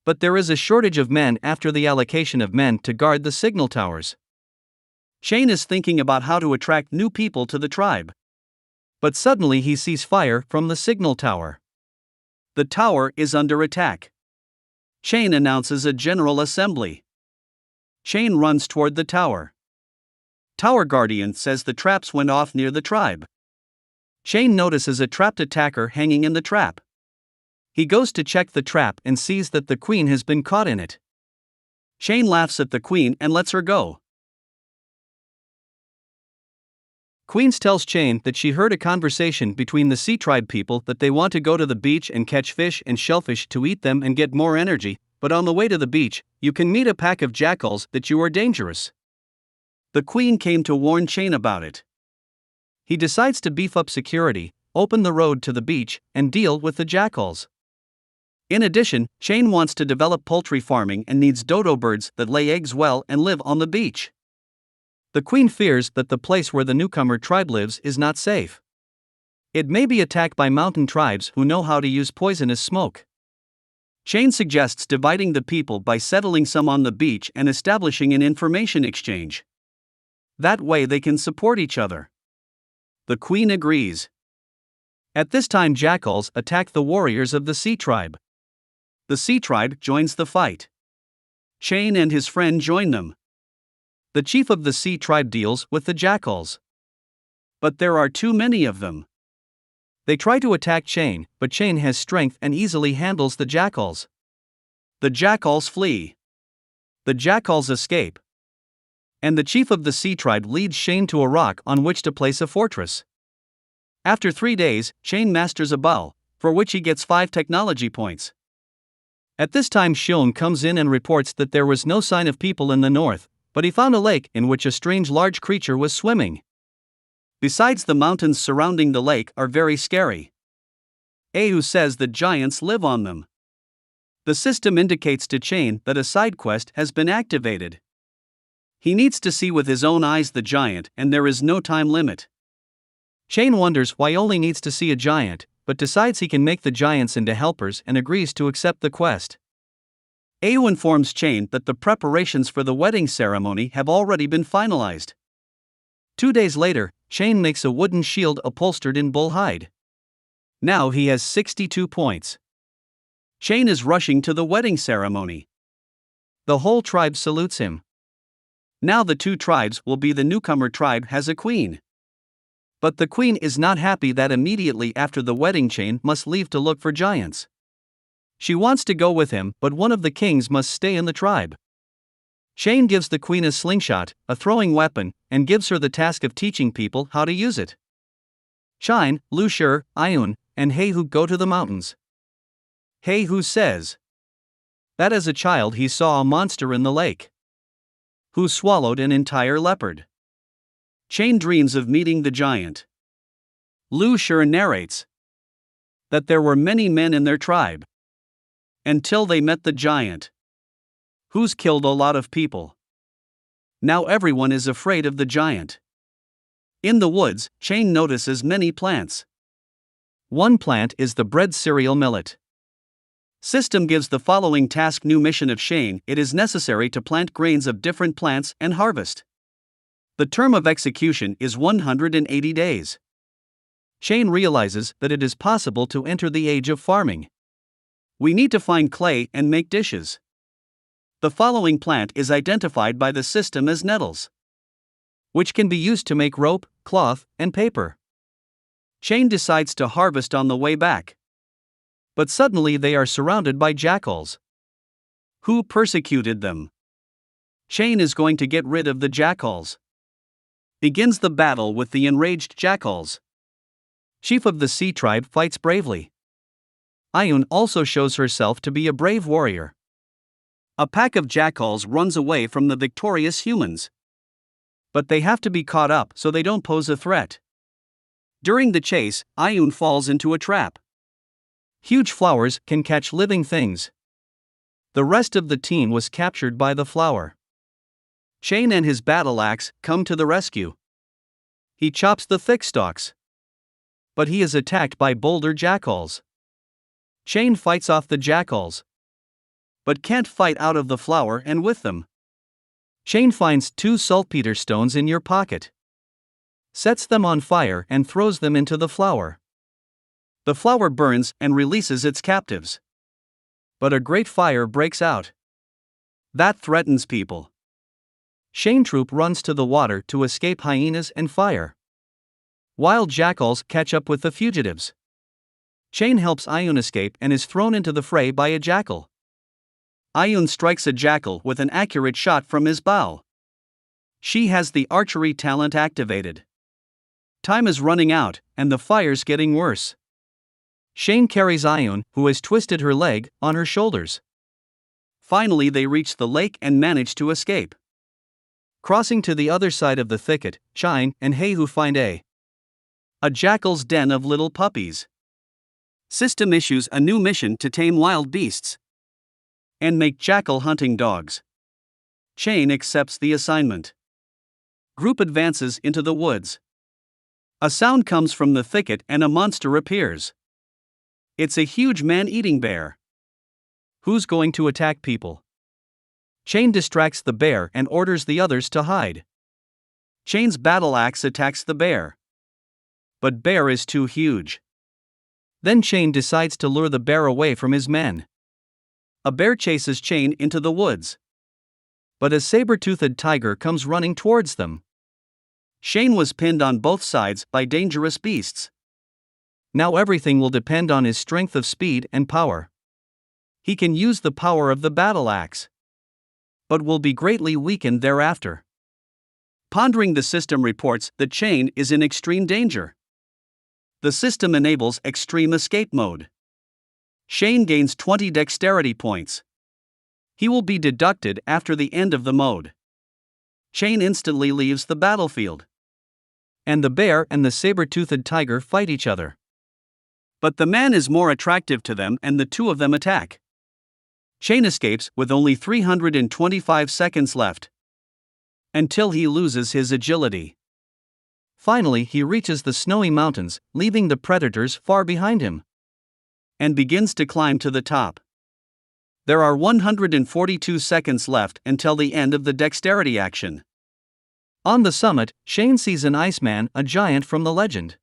But there is a shortage of men after the allocation of men to guard the signal towers. Chain is thinking about how to attract new people to the tribe. But suddenly he sees fire from the signal tower. The tower is under attack. Chain announces a general assembly. Chain runs toward the tower. Tower guardian says the traps went off near the tribe. Chain notices a trapped attacker hanging in the trap. He goes to check the trap and sees that the queen has been caught in it. Chain laughs at the queen and lets her go. Queen tells Chain that she heard a conversation between the sea tribe people that they want to go to the beach and catch fish and shellfish to eat them and get more energy, but on the way to the beach, you can meet a pack of jackals that you are dangerous. The queen came to warn Chain about it. He decides to beef up security, open the road to the beach, and deal with the jackals. In addition, Chain wants to develop poultry farming and needs dodo birds that lay eggs well and live on the beach. The queen fears that the place where the newcomer tribe lives is not safe. It may be attacked by mountain tribes who know how to use poisonous smoke. Chain suggests dividing the people by settling some on the beach and establishing an information exchange. That way they can support each other. The queen agrees. At this time, jackals attack the warriors of the sea tribe. The sea tribe joins the fight. Chain and his friend join them. The chief of the sea tribe deals with the jackals. But there are too many of them. They try to attack Chain, but Chain has strength and easily handles the jackals. The jackals flee. The jackals escape. and the chief of the sea tribe leads Shane to a rock on which to place a fortress. After 3 days, Shane masters a bow, for which he gets 5 technology points. At this time Shone comes in and reports that there was no sign of people in the north, but he found a lake in which a strange large creature was swimming. Besides, the mountains surrounding the lake are very scary. Ayu says that giants live on them. The system indicates to Shane that a side quest has been activated. He needs to see with his own eyes the giant, and there is no time limit. Shane wonders why he only needs to see a giant, but decides he can make the giants into helpers and agrees to accept the quest. Ayu informs Shane that the preparations for the wedding ceremony have already been finalized. 2 days later, Shane makes a wooden shield upholstered in bull hide. Now he has 62 points. Shane is rushing to the wedding ceremony. The whole tribe salutes him. Now the 2 tribes will be the newcomer tribe has a queen. But the queen is not happy that immediately after the wedding Shane must leave to look for giants. She wants to go with him, but one of the kings must stay in the tribe. Shane gives the queen a slingshot, a throwing weapon, and gives her the task of teaching people how to use it. Shine, Lu Shur, Ayun, and Heihu go to the mountains. Heihu says that as a child he saw a monster in the lake who swallowed an entire leopard. Shane dreams of meeting the giant. Lu Shur narrates that there were many men in their tribe until they met the giant, who's killed a lot of people. Now everyone is afraid of the giant. In the woods, Shane notices many plants. One plant is the bread cereal millet. System gives the following task: new mission of Shane. It is necessary to plant grains of different plants and harvest. The term of execution is 180 days. Shane realizes that it is possible to enter the age of farming. We need to find clay and make dishes. The following plant is identified by the system as nettles, which can be used to make rope, cloth, and paper. Shane decides to harvest on the way back. But suddenly they are surrounded by jackals, who persecuted them. Shane is going to get rid of the jackals. Begins the battle with the enraged jackals. Chief of the sea tribe fights bravely. Ayun also shows herself to be a brave warrior. A pack of jackals runs away from the victorious humans. But they have to be caught up so they don't pose a threat. During the chase, Ayun falls into a trap. Huge flowers can catch living things. The rest of the team was captured by the flower. Shane and his battle axe come to the rescue. He chops the thick stalks. But he is attacked by boulder jackals. Shane fights off the jackals, but can't fight out of the flower and with them. Shane finds 2 saltpeter stones in your pocket, sets them on fire and throws them into the flower. The flower burns and releases its captives. But a great fire breaks out that threatens people. Shane Troop runs to the water to escape hyenas and fire. Wild jackals catch up with the fugitives. Shane helps Ayun escape and is thrown into the fray by a jackal. Ayun strikes a jackal with an accurate shot from his bow. She has the archery talent activated. Time is running out, and the fire's getting worse. Shane carries Ayun, who has twisted her leg, on her shoulders. Finally they reach the lake and manage to escape. Crossing to the other side of the thicket, Shine and Heihu find a jackal's den of little puppies. System issues a new mission to tame wild beasts and make jackal hunting dogs. Shane accepts the assignment. Group advances into the woods. A sound comes from the thicket and a monster appears. It's a huge man-eating bear. Who's going to attack people? Shane distracts the bear and orders the others to hide. Shane's battle axe attacks the bear. But bear is too huge. Then Shane decides to lure the bear away from his men. A bear chases Shane into the woods. But a saber-toothed tiger comes running towards them. Shane was pinned on both sides by dangerous beasts. Now everything will depend on his strength of speed and power. He can use the power of the battle axe, but will be greatly weakened thereafter. Pondering the system reports that Chain is in extreme danger. The system enables extreme escape mode. Shane gains 20 dexterity points. He will be deducted after the end of the mode. Chain instantly leaves the battlefield. And the bear and the saber-toothed tiger fight each other. But the man is more attractive to them and the two of them attack. Chain escapes with only 325 seconds left. Until he loses his agility. Finally, he reaches the snowy mountains, leaving the predators far behind him. And begins to climb to the top. There are 142 seconds left until the end of the dexterity action. On the summit, Shane sees an Iceman, a giant from the legend.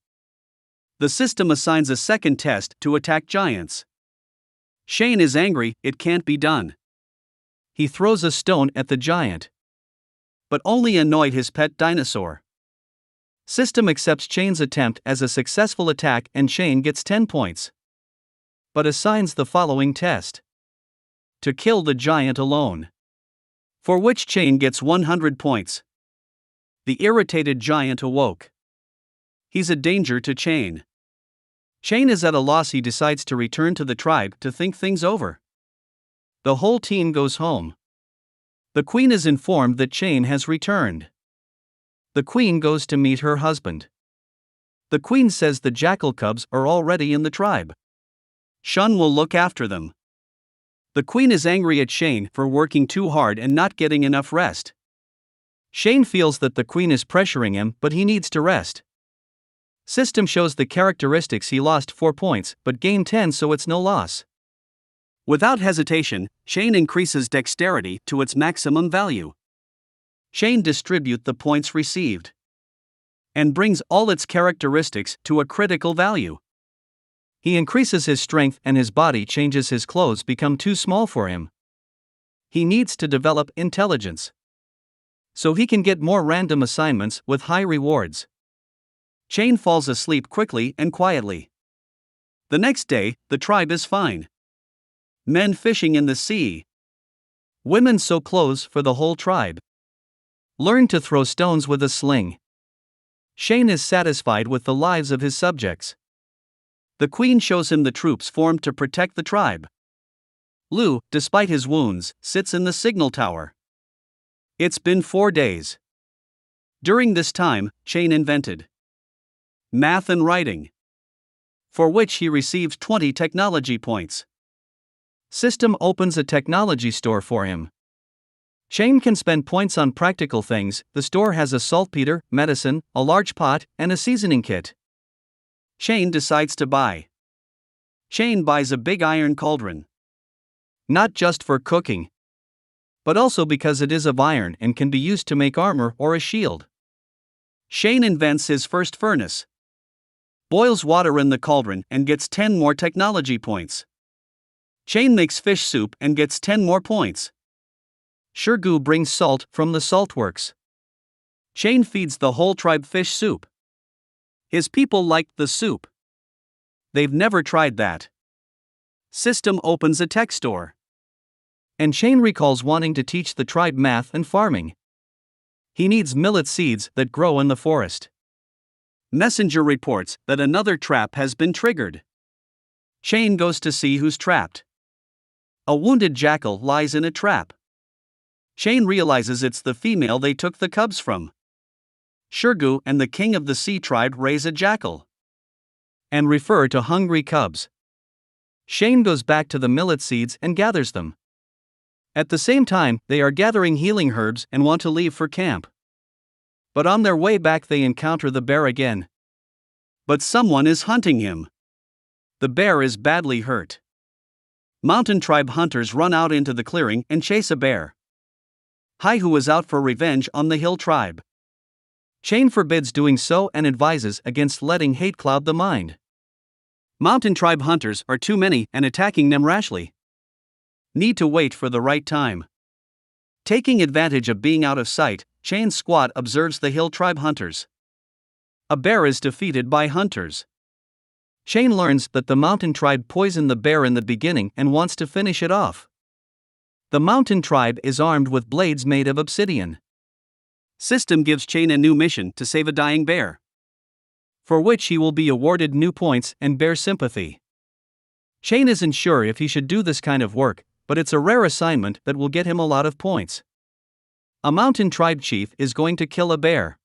The system assigns a second test to attack giants. Shane is angry, it can't be done. He throws a stone at the giant. But only annoyed his pet dinosaur. System accepts Shane's attempt as a successful attack and Shane gets 10 points. But assigns the following test. To kill the giant alone. For which Shane gets 100 points. The irritated giant awoke. He's a danger to Shane. Shane is at a loss. He decides to return to the tribe to think things over. The whole team goes home. The queen is informed that Shane has returned. The queen goes to meet her husband. The queen says the jackal cubs are already in the tribe. Shun will look after them. The queen is angry at Shane for working too hard and not getting enough rest. Shane feels that the queen is pressuring him, but he needs to rest. System shows the characteristics. He lost 4 points, but gained 10, so it's no loss. Without hesitation, Shane increases dexterity to its maximum value. Shane distributes the points received. And brings all its characteristics to a critical value. He increases his strength and his body changes. His clothes become too small for him. He needs to develop intelligence. So he can get more random assignments with high rewards. Shane falls asleep quickly and quietly. The next day, the tribe is fine. Men fishing in the sea. Women sew clothes for the whole tribe. Learn to throw stones with a sling. Shane is satisfied with the lives of his subjects. The queen shows him the troops formed to protect the tribe. Lu, despite his wounds, sits in the signal tower. It's been 4 days. During this time, Shane invented math and writing, for which he receives 20 technology points. System opens a technology store for him. Shane can spend points on practical things. The store has a saltpeter, medicine, a large pot, and a seasoning kit. Shane decides to buy. Shane buys a big iron cauldron. Not just for cooking, but also because it is of iron and can be used to make armor or a shield. Shane invents his first furnace. Boils water in the cauldron and gets 10 more technology points. Shane makes fish soup and gets 10 more points. Shirgu brings salt from the saltworks. Shane feeds the whole tribe fish soup. His people liked the soup. They've never tried that. System opens a tech store. And Shane recalls wanting to teach the tribe math and farming. He needs millet seeds that grow in the forest. Messenger reports that another trap has been triggered. Shane goes to see who's trapped. A wounded jackal lies in a trap. Shane realizes it's the female they took the cubs from. Shirgu and the king of the sea tribe raise a jackal. And refer to hungry cubs. Shane goes back to the millet seeds and gathers them. At the same time, they are gathering healing herbs and want to leave for camp. But on their way back they encounter the bear again. But someone is hunting him. The bear is badly hurt. Mountain tribe hunters run out into the clearing and chase a bear. Haihu is out for revenge on the hill tribe. Shane forbids doing so and advises against letting hate cloud the mind. Mountain tribe hunters are too many and attacking them rashly. Need to wait for the right time. Taking advantage of being out of sight, Shane's squad observes the hill tribe hunters. A bear is defeated by hunters. Shane learns that the mountain tribe poisoned the bear in the beginning and wants to finish it off. The mountain tribe is armed with blades made of obsidian. System gives Chain a new mission to save a dying bear, for which he will be awarded new points and bear sympathy. Chain isn't sure if he should do this kind of work, but it's a rare assignment that will get him a lot of points. A mountain tribe chief is going to kill a bear,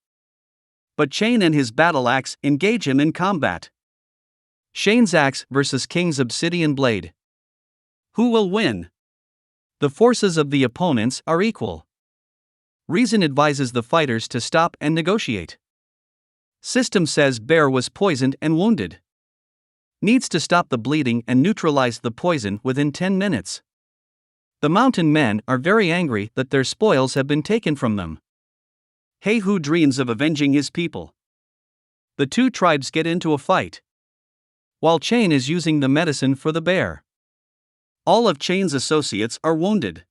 but Chain and his battle axe engage him in combat. Shane's axe versus King's obsidian blade. Who will win? The forces of the opponents are equal. Reason advises the fighters to stop and negotiate. System says bear was poisoned and wounded. Needs to stop the bleeding and neutralize the poison within 10 minutes. The mountain men are very angry that their spoils have been taken from them. Heihu dreams of avenging his people. The two tribes get into a fight, while Chain is using the medicine for the bear. All of Chain's associates are wounded,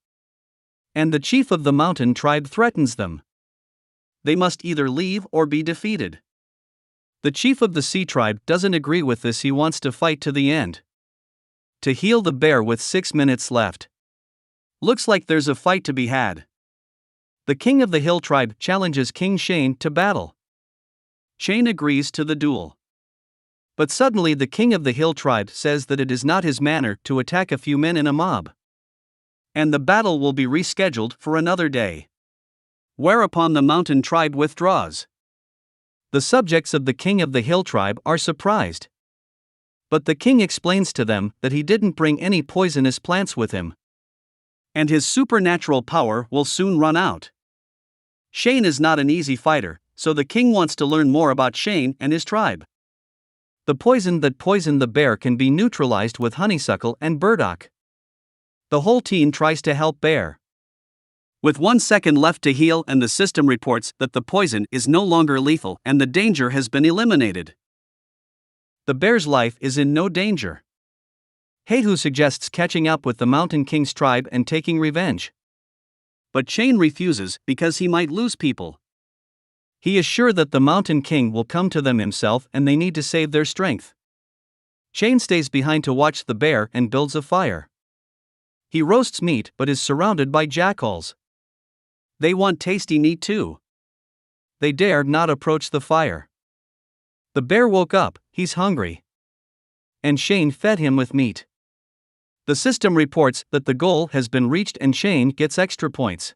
and the chief of the mountain tribe threatens them. They must either leave or be defeated. The chief of the sea tribe doesn't agree with this. He wants to fight to the end. To heal the bear with 6 minutes left. Looks like there's a fight to be had. The king of the hill tribe challenges King Shane to battle. Shane agrees to the duel. But suddenly the king of the hill tribe says that it is not his manner to attack a few men in a mob, and the battle will be rescheduled for another day. Whereupon the mountain tribe withdraws. The subjects of the king of the hill tribe are surprised, but the king explains to them that he didn't bring any poisonous plants with him, and his supernatural power will soon run out. Shane is not an easy fighter, so the king wants to learn more about Shane and his tribe. The poison that poisoned the bear can be neutralized with honeysuckle and burdock. The whole team tries to help bear. With 1 second left to heal, and the system reports that the poison is no longer lethal and the danger has been eliminated. The bear's life is in no danger. Heihu suggests catching up with the Mountain King's tribe and taking revenge, but Chain refuses because he might lose people. He is sure that the Mountain King will come to them himself and they need to save their strength. Chain stays behind to watch the bear and builds a fire. He roasts meat but is surrounded by jackals. They want tasty meat too. They dare not approach the fire. The bear woke up, he's hungry, and Shane fed him with meat. The system reports that the goal has been reached and Shane gets extra points.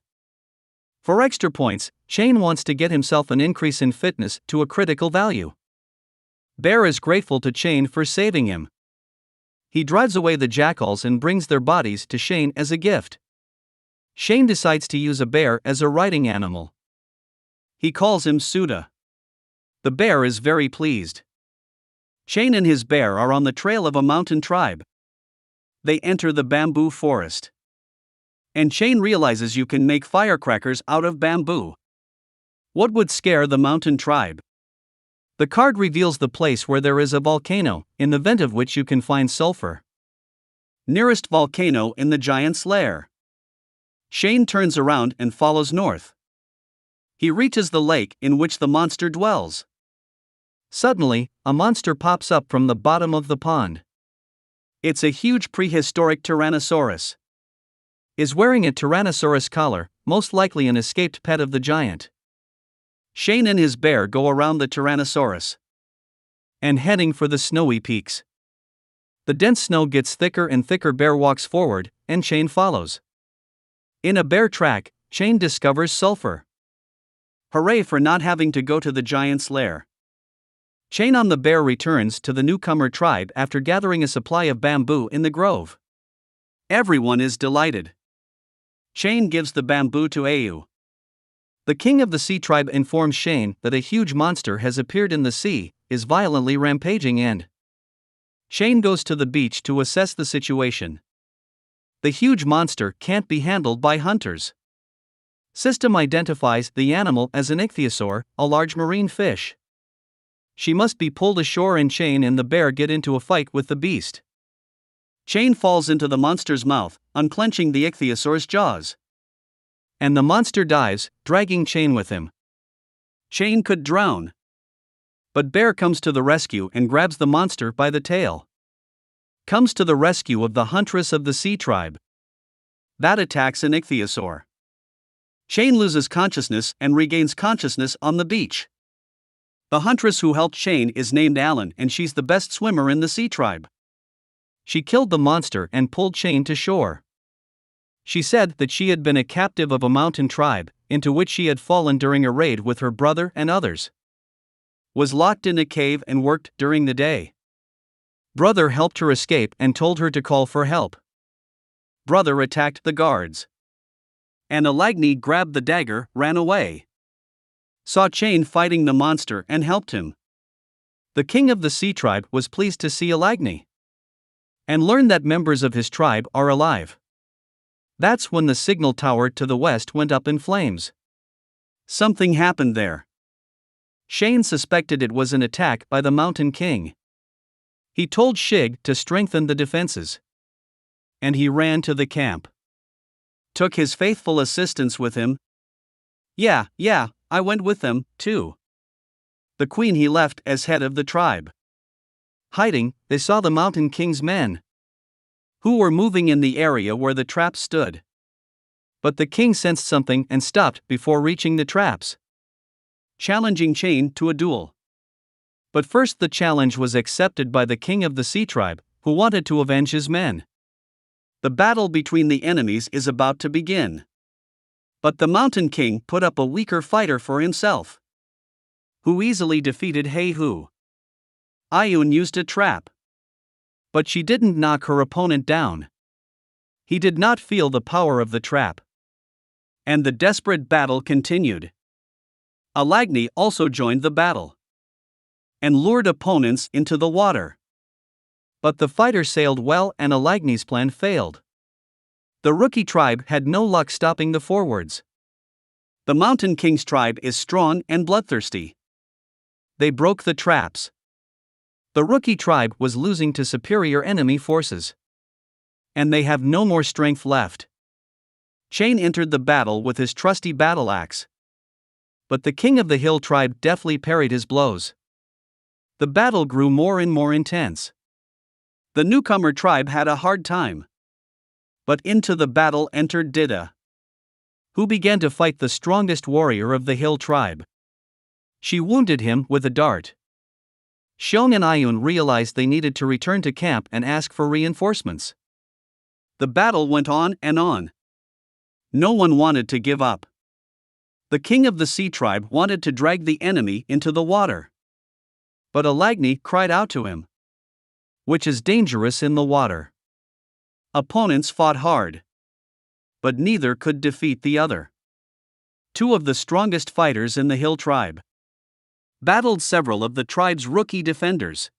For extra points, Shane wants to get himself an increase in fitness to a critical value. Bear is grateful to Shane for saving him. He drives away the jackals and brings their bodies to Shane as a gift. Shane decides to use a bear as a riding animal. He calls him Suda. The bear is very pleased. Shane and his bear are on the trail of a mountain tribe. They enter the bamboo forest, and Shane realizes you can make firecrackers out of bamboo. What would scare the mountain tribe? The card reveals the place where there is a volcano, in the vent of which you can find sulfur. Nearest volcano in the giant's lair. Shane turns around and follows north. He reaches the lake in which the monster dwells. Suddenly, a monster pops up from the bottom of the pond. It's a huge prehistoric Tyrannosaurus. Is wearing a Tyrannosaurus collar, most likely an escaped pet of the giant. Shane and his bear go around the Tyrannosaurus and heading for the snowy peaks. The dense snow gets thicker and thicker. Bear walks forward, and Shane follows. In a bear track, Shane discovers sulfur. Hooray for not having to go to the giant's lair. Shane on the bear returns to the newcomer tribe after gathering a supply of bamboo in the grove. Everyone is delighted. Shane gives the bamboo to Ayu. The king of the sea tribe informs Shane that a huge monster has appeared in the sea, is violently rampaging, and Shane goes to the beach to assess the situation. The huge monster can't be handled by hunters. System identifies the animal as an ichthyosaur, a large marine fish. She must be pulled ashore, and Shane and the bear get into a fight with the beast. Shane falls into the monster's mouth, unclenching the ichthyosaur's jaws. And the monster dives, dragging Shane with him. Shane could drown. But bear comes to the rescue and grabs the monster by the tail. Comes to the rescue of the huntress of the sea tribe. That attacks an ichthyosaur. Shane loses consciousness and regains consciousness on the beach. The huntress who helped Shane is named Alan, and she's the best swimmer in the sea tribe. She killed the monster and pulled Shane to shore. She said that she had been a captive of a mountain tribe, into which she had fallen during a raid with her brother and others. Was locked in a cave and worked during the day. Brother helped her escape and told her to call for help. Brother attacked the guards. And Alagni grabbed the dagger, ran away. Saw Shane fighting the monster and helped him. The king of the sea tribe was pleased to see Alagni and learned that members of his tribe are alive. That's when the signal tower to the west went up in flames. Something happened there. Shane suspected it was an attack by the Mountain King. He told Shig to strengthen the defenses. And he ran to the camp. Took his faithful assistants with him. Yeah, I went with them, too. The queen he left as head of the tribe. Hiding, they saw the Mountain King's men, who were moving in the area where the traps stood. But the king sensed something and stopped before reaching the traps, challenging Shane to a duel. But first the challenge was accepted by the king of the sea tribe, who wanted to avenge his men. The battle between the enemies is about to begin. But the Mountain King put up a weaker fighter for himself, who easily defeated Heihu. Ayun used a trap, but she didn't knock her opponent down. He did not feel the power of the trap. And the desperate battle continued. Alagni also joined the battle and lured opponents into the water. But the fighter sailed well and Alagni's plan failed. The rookie tribe had no luck stopping the forwards. The Mountain King's tribe is strong and bloodthirsty. They broke the traps. The rookie tribe was losing to superior enemy forces, and they have no more strength left. Shane entered the battle with his trusty battle axe, but the king of the hill tribe deftly parried his blows. The battle grew more and more intense. The newcomer tribe had a hard time. But into the battle entered Dida, who began to fight the strongest warrior of the hill tribe. She wounded him with a dart. Xiong and Ayun realized they needed to return to camp and ask for reinforcements. The battle went on and on. No one wanted to give up. The king of the sea tribe wanted to drag the enemy into the water. But Alagni cried out to him, which is dangerous in the water. Opponents fought hard, but neither could defeat the other. Two of the strongest fighters in the hill tribe battled several of the tribe's rookie defenders.